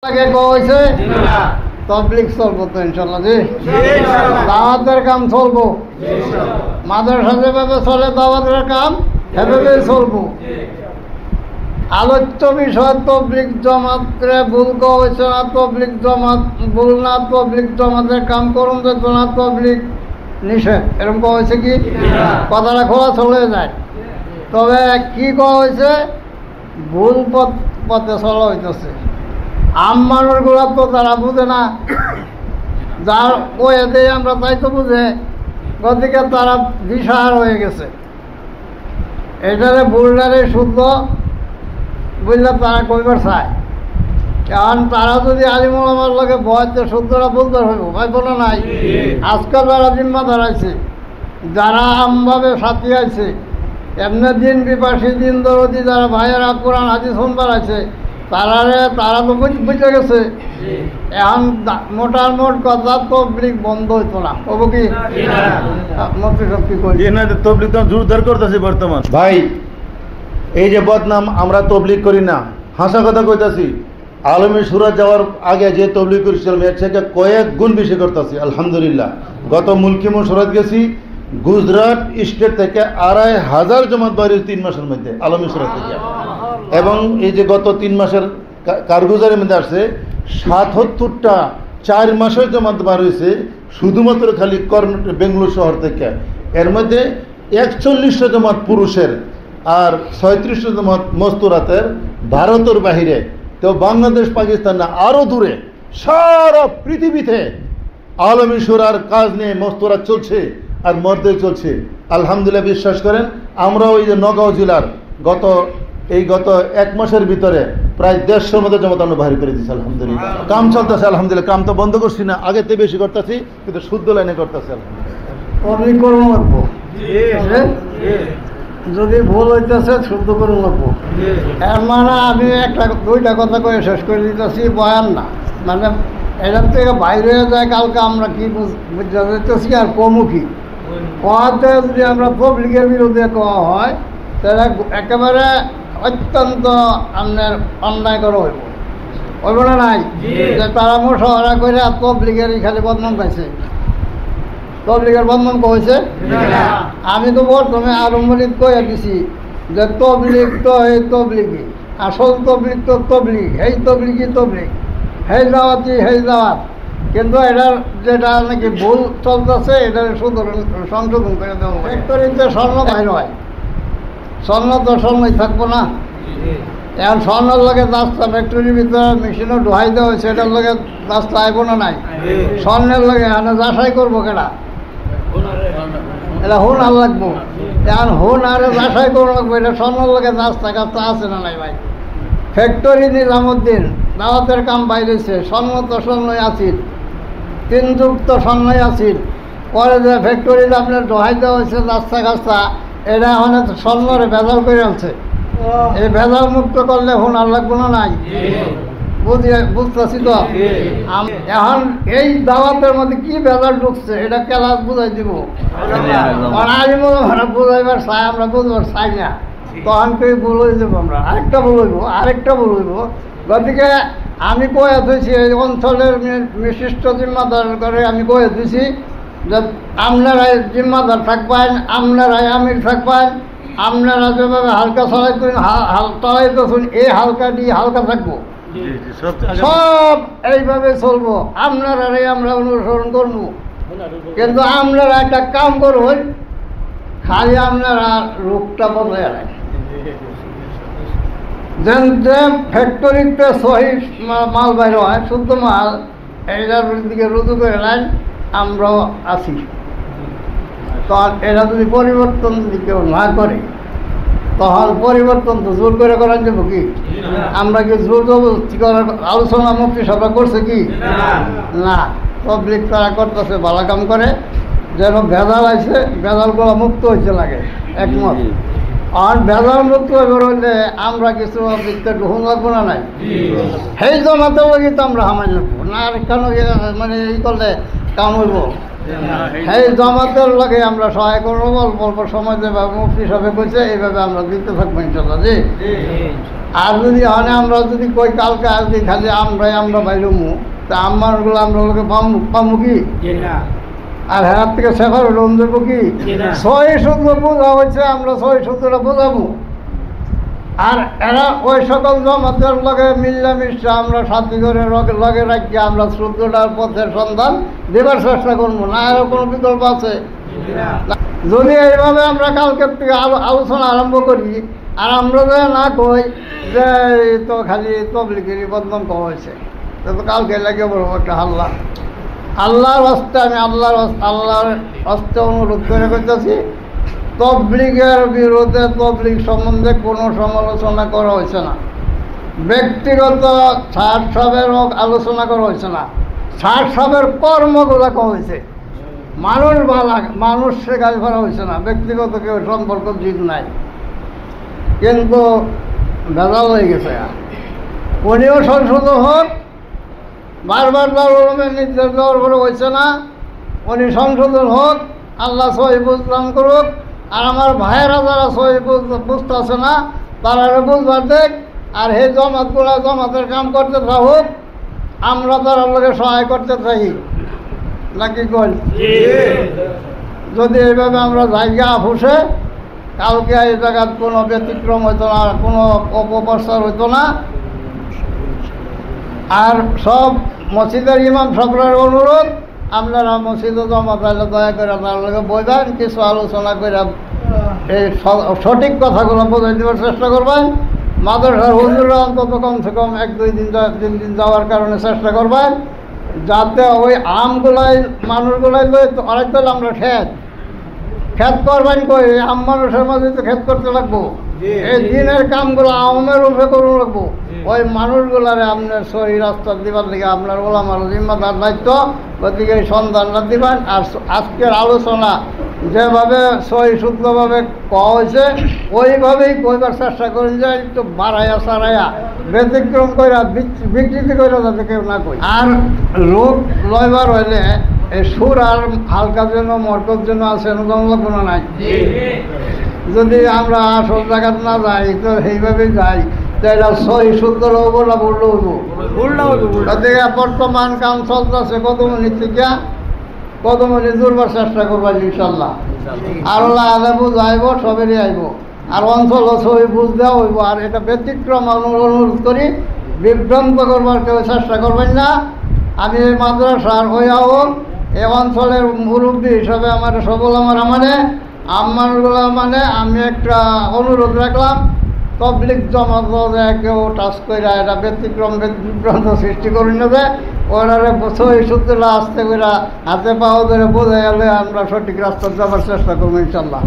আগে কইছে তবলিগ চলবো তো ইনশাল্লাহ জি দাওয়াতের কাম চলবো মাদ্রাসা যেভাবে চলে দাওয়াতের কাম সেভাবেই চলবো আলোচ্য বিষয় তবলিগ জমাতে ভুল কইছে না তবলিগ জমাত ভুল না তবলিগ জমাতের কাম করুন যে না তবলিগ নিষেধ এরকম কইছে কি কথাটা খোলা চলে যায় তবে কি কইছে ভুল পথে চলা হইতেছে আম মানুষগুলো তো তারা বুঝে না যার কয়ে দেয় আমরা তাই তো বুঝে গতিকে তারা দিশাহার হয়ে গেছে এটারে ভুলটারে শুদ্ধ বুঝলে তারা কইবার চায় কারণ তারা যদি আলিমুল আমার লোকে বয়তে শুদ্ধরা বলতে হইব ভাই বলো নাই আজকাল যারা জিম্মাদার আছে যারা আমভাবে সাথী আছে এমনি দিন বিপাসী দিন দরদি যারা ভাইয়েরা কোরআন হাদিস শুনবার আছে তারা তো বুঝে গেছে এখন মোটার মোট কথা তবলিগ বন্ধ হইতো না কব কি তবলিগ তো জোরদার করতেছি বর্তমান ভাই এই যে বদনাম আমরা তবলিগ করি না হাসা কথা কইতাছি আলমী সুরাত যাওয়ার আগে যে তবলিগ করেছিলাম এর থেকে কয়েক গুণ বেশি করতেছি আলহামদুলিল্লাহ গত মুলকি সুরাত গেছি গুজরাট স্টেট থেকে ২৫০০ জমাত বাইরে ৩ মাসের মধ্যে আলমী সুরাত থেকে এবং এই যে গত 3 মাসের কারগুজারের মধ্যে আসছে ৭৭টা 4 মাসের জমাত বার হয়েছে শুধুমাত্র খালি কর্ণাটক বেঙ্গালুরু শহর থেকে এর মধ্যে ৪১টা জমাত পুরুষের আর ৩৬টা জমাত মস্তুরাতের ভারতের বাহিরে তো বাংলাদেশ পাকিস্তান না আরও দূরে সারা পৃথিবীতে আলমী সুরার কাজ নিয়ে মস্তুরাত চলছে আর মধ্যে চলছে আলহামদুলিল্লাহ বিশ্বাস করেন আমরা ওই যে নগাঁও জেলার গত 1 মাসের ভিতরে প্রায় ১৫০ মতো জমাত আমরা বাহির করে দিচ্ছি আলহামদুলিল্লাহ কাম চলতেছে আলহামদুলিল্লাহ কাম তো বন্ধ করছি না আগেতে বেশি করতেছি কিন্তু শুদ্ধ লাইনে করতেছি যদি ভুল হইতেছে শুদ্ধ করে লাগবো এর মানে আমি দুইটা কথা কয়ে শেষ করে দিতেছি বয়ান না মানে এটার থেকে বাইরে যায় কালকে আমরা কি বুঝতে যেতেছি আর কমুখী কওয়াতে যদি আমরা তবলিগের বিরুদ্ধে কওয়া হয় তাহলে একেবারে অত্যন্ত আপনার অন্যায় করা হইব না নাই যে তারা মোশাওয়ারা করে তবলিগের খালি বদনাম পাইছে তবলিগের বদনাম কইছে আমি তো প্রথমে আরম্ভলিক কয়ে দিছি যে তবলিগ তো এই তবলিগি আসল তবলিগ তো তবলিগ হেই তবলিগি তবলিগ হেই দাওয়াতি হেই দাওয়াত কিন্তু এটার যেটা নাকি ভুল চলতেছে এটার সংশোধন করে দেওয়া ফ্যাক্টরিতে স্বর্ণ বাইর হয় স্বর্ণ তো স্বর্ণই থাকবো না এখন স্বর্ণের লগে রাস্তা ফ্যাক্টরির ভিতরে মেশিনও ঢুকাই দেওয়া হয়েছে এটার লগে রাস্তা আইব না নাই স্বর্ণের লগে এখানে যাচাই করবো কেনা এটা হুন আর লাগবো এখন হুন আরে যাচাই করে লাগবো এটা স্বর্ণের লগে রাস্তা কাস্তা আছে না নাই ভাই ফ্যাক্টরি নিজামুদ্দিন দাওয়াতের কাম বাইরেছে স্বর্ণ তো স্বর্ণই আছিল 3 যুগ তো স্বর্ণই আছিল পরে যে ফ্যাক্টরিতে আপনার ঢুকাই দেওয়া হয়েছে রাস্তা কাস্তা এটা অনেক স্বর্ণরে ভেজাল করে আনছে এই ভেজাল মুক্ত করলে হুন আর লাগবো না নাই বুঝতেছি তো এখন এই দাওয়াতের মধ্যে কি ভেজাল ঢুকছে এটা ক্লাস বুঝাই দিব বুঝাইবার চাই আমরা বুঝবার চাই না তখন কেউ বলে দেবো আমরা আরেকটা বলব গতিকে আমি কয়ে দিয়েছি এই অঞ্চলের বিশিষ্ট জিম্মাদার করে আমি কয়ে দিয়েছি যে আপনারাই জিম্মাদার থাকবেন আপনারাই আমির থাকবেন আপনারা যেভাবে হালকা চালাইতেছেন এই হালকা দিয়ে হালকা থাকবো সব এইভাবে চলবো আপনারাই আমরা অনুসরণ করবো কিন্তু আপনারা একটা কাম করবেন খালি আপনারা রূপটা বদলে রাখেন যে ফ্যাক্টরিতে সহি মাল বাইর হয় শুদ্ধ মাল এইটার দিকে রুজু করে নেন আমরাও আছি তখন এটা যদি পরিবর্তন যদি কেউ না করে তখন পরিবর্তন তো জোর করে করার যাবো কি আমরা কি জোর জবরদস্তি করার আলোচনা মুক্তি সভা করছে কি না তবলিগ তারা করতেছে ভালো কাম করে যেন ভেজাল আছে ভেজালগুলো মুক্ত হয়েছে লাগে একমত আর ভেজাল মুক্ত হইলে আমরা কিছু ঢুকুন লাগবো না নাই সেই জমাতে লাগি তো আমরা হামাই লাগবো না আর কেন মানে এই করলে কাম হইব সেই জমাতের লগে আমরা সহায় করবো, অল্প অল্প সময় যেভাবে মুফতি সাহেব কইছে এইভাবে আমরা দিতে থাকবো ইনশাল্লাহ। জি, আর যদি হয় আমরা যদি কই কালকে আজকে খালি আমরা বাইরমু, তা আমারগুলো আমরা লোকে পামু কি? আর হাত থেকে সেফার লোন দেবো কি? 6 বোঝা হয়েছে, আমরা 6 বোঝাবো। আর এরা ওই সকল জমাতের লগে মিল্লামিশা আমরা সাথী করে লগে রাখি আমরা 14টার পথের সন্ধান দেবার চেষ্টা করবো না। আরও কোনো বিকল্প আছে? যদি এইভাবে আমরা কালকের থেকে আলোচনা আরম্ভ করি, আর আমরা যে না কই যে তো খালি তবলিগের বদনাম করা হয়েছে, তো কালকে লাগে বড় একটা হাল্লা। আল্লাহর হস্তে আমি আল্লাহর হস্তে অনুরোধ করে করতেছি, তবলিগের বিরুদ্ধে তবলিগ সম্বন্ধে কোনো সমালোচনা করা হয়েছে না। ব্যক্তিগত ছাড় সবের আলোচনা করা হয়েছে না। ছাড় সবের কর্মগুলা করা হয়েছে। মানুষকে গাড়ি ফেরা হয়েছে না। ব্যক্তিগত কেউ সম্পর্ক জিত নাই, কিন্তু ভেজাল হয়ে গেছে। উনিও সংশোধন হোক, বারবার দারুলের নির্দেশ দেওয়ার পরে হয়েছে না, উনি সংশোধন হোক, আল্লাহ সহি বুঝদান করুক। আর আমার ভাইয়েরা যারা সহি বুঝতে আছে না, তারা বুঝবার দেখ। আর সেই জমাতগুলা জমাতের কাম করতে থাকুক, আমরা তার লোকে সহায় করতে চাই নাকি কই? যদি এইভাবে আমরা জায়গা ফুসে, কালকে এই জায়গার কোনো ব্যতিক্রম হইতো না, কোনো অপপ্রচার হইতো না। আর সব মসজিদের ইমাম সবরার অনুরোধ, আপনারা মসজিদে জমা তাহলে দয়া করে তার লগে বইবেন, কিছু আলোচনা করে এই সঠিক কথাগুলো বোঝাই দেওয়ার চেষ্টা করবেন। মাদ্রাসার হুজুররা অন্তত কমসে কম 1-2 দিন 3 দিন যাওয়ার কারণে চেষ্টা করবেন, যাতে ওই আমগুলাই মানুষগুলাই লই অনেক তাহলে আমরা খেত করবেন কই, আম মানুষের মাঝে তো খেত করতে লাগবো। এই দিনের কামগুলো আমের রূপে করুন লাগবো। ওই মানুষগুলারে আপনার সহি রাস্তা দিবার দিকে আপনার ওলামার জিম্মাদার দায়িত্ব, গতিকে এই সন্ধানটা দিবেন। আর আজকের আলোচনা যেভাবে সহি শুদ্ধভাবে কওয়া হয়েছে ওইভাবেই কইবার চেষ্টা করেন, যে একটু বাড়াইয়া সারাইয়া ব্যতিক্রম করে বিকৃতি করে যাতে কেউ না কই। আর রোগ লয়বার হইলে এই সুর আর হালকা জন্য মরকত জন্য আছে কোনো নাই। যদি আমরা আসল জায়গাতে না যাই, তো সেইভাবেই যাই, তাইলে সহি শুদ্ধ হবো না বললো হবো। বর্তমান কাম চলতেছে কতমনি থেকে কতমনি জোরবার চেষ্টা করবো ইনশাল্লাহ। আর আগে বুঝাইব, সবেরই আইব। আর অঞ্চল সহি বুঝ দেওয়া হইব। আর এটা ব্যতিক্রম অনুরোধ করি, বিভ্রান্ত করবার কেউ চেষ্টা করবেন না। আমি এই মাদ্রাসার হইয়াও এই অঞ্চলের মুরব্বী হিসাবে আমার সবল আমারগুলা মানে আমি একটা অনুরোধ রাখলাম, তবলিগ জমাত কেউ টাচ করে এটা ব্যতিক্রম বিভ্রান্ত সৃষ্টি করি না, যে ওরা সহি শুদ্ধ আসতে করে হাতে পাও ধরে বোঝা গেলে আমরা সঠিক রাস্তা যাবার চেষ্টা করবো ইনশাল্লাহ।